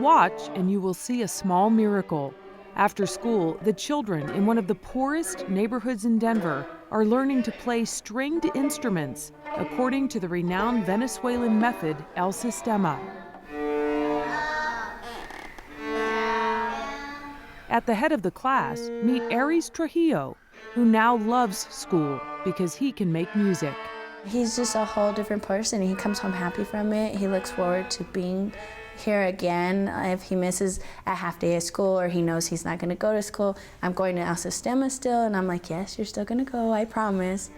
Watch and you will see a small miracle. After school, the children in one of the poorest neighborhoods in Denver are learning to play stringed instruments according to the renowned Venezuelan method, el sistema. At the head of the class, meet Aries Trujillo, who now loves school because he can make music. He's just a whole different person. He comes home happy from it. He looks forward to being here again. If he misses a half day of school or he knows he's not going to go to school, I'm going to El Sistema still, and I'm like, yes, you're still going to go, I promise.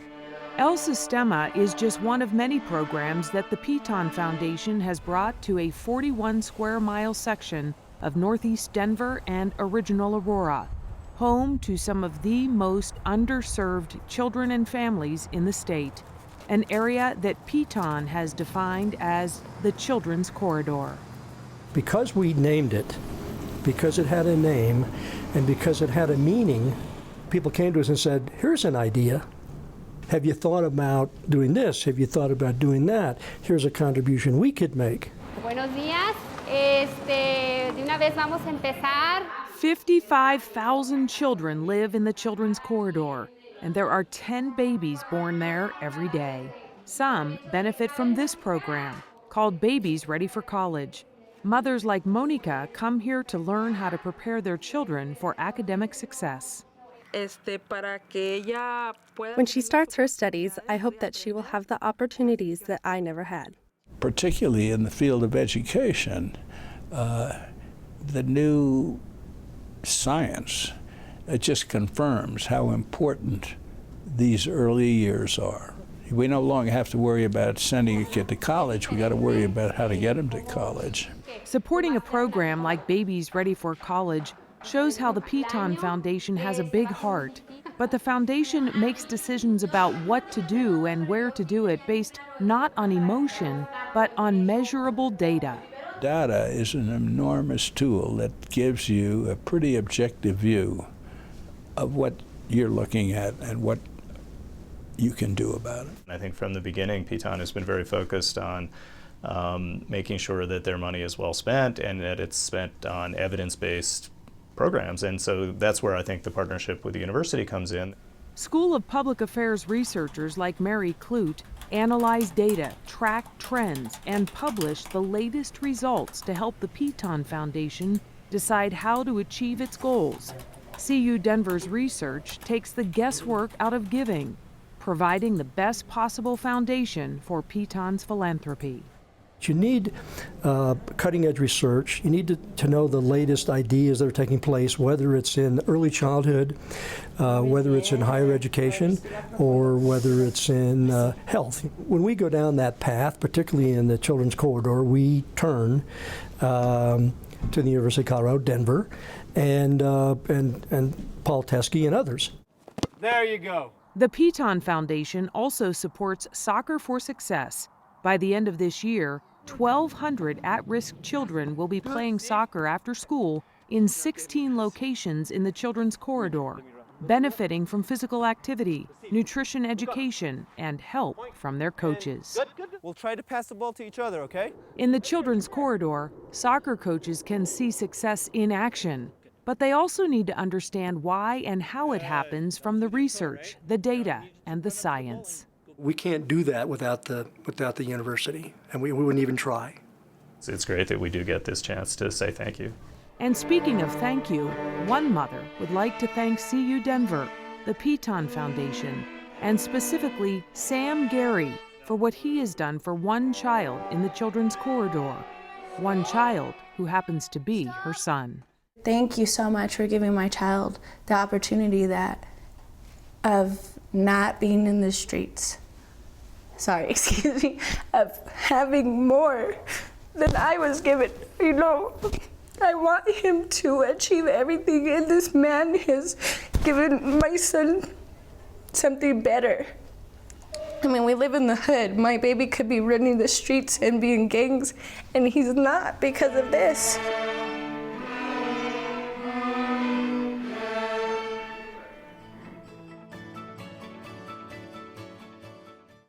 El Sistema is just one of many programs that the Piton Foundation has brought to a 41 square mile section of Northeast Denver and Original Aurora, home to some of the most underserved children and families in the state, an area that Piton has defined as the Children's Corridor. Because we named it, because it had a name, and because it had a meaning, people came to us and said, here's an idea. Have you thought about doing this? Have you thought about doing that? Here's a contribution we could make. Buenos días. De una vez vamos a empezar. 55,000 children live in the Children's Corridor, and there are 10 babies born there every day. Some benefit from this program, called Babies Ready for College. Mothers like Monica come here to learn how to prepare their children for academic success. When she starts her studies, I hope that she will have the opportunities that I never had. Particularly in the field of education, the new science, it just confirms how important these early years are. We no longer have to worry about sending a kid to college. We got to worry about how to get him to college. Supporting a program like Babies Ready for College shows how the Piton Foundation has a big heart. But the foundation makes decisions about what to do and where to do it based not on emotion, but on measurable data. Data is an enormous tool that gives you a pretty objective view of what you're looking at and what you can do about it. I think from the beginning, Piton has been very focused on making sure that their money is well spent and that it's spent on evidence-based programs. And so that's where I think the partnership with the university comes in. School of Public Affairs researchers like Mary Clute analyze data, track trends, and publish the latest results to help the Piton Foundation decide how to achieve its goals. CU Denver's research takes the guesswork out of giving, providing the best possible foundation for Piton's philanthropy. You need cutting-edge research. You need to know the latest ideas that are taking place, whether it's in early childhood, whether it's in higher education, or whether it's in health. When we go down that path, particularly in the Children's Corridor, we turn to the University of Colorado, Denver, and Paul Teskey and others. There you go. The Piton Foundation also supports Soccer for Success. By the end of this year, 1,200 at-risk children will be playing soccer after school in 16 locations in the Children's Corridor, benefiting from physical activity, nutrition education, and help from their coaches. Good. We'll try to pass the ball to each other, okay? In the Children's Corridor, soccer coaches can see success in action, but they also need to understand why and how it happens from the research, the data, and the science. We can't do that without the university, and we wouldn't even try. It's great that we do get this chance to say thank you. And speaking of thank you, one mother would like to thank CU Denver, the Piton Foundation, and specifically Sam Gary for what he has done for one child in the Children's Corridor, one child who happens to be her son. Thank you so much for giving my child the opportunity of not being in the streets. Of having more than I was given. You know, I want him to achieve everything, and this man has given my son something better. I mean, we live in the hood. My baby could be running the streets and be in gangs, and he's not because of this.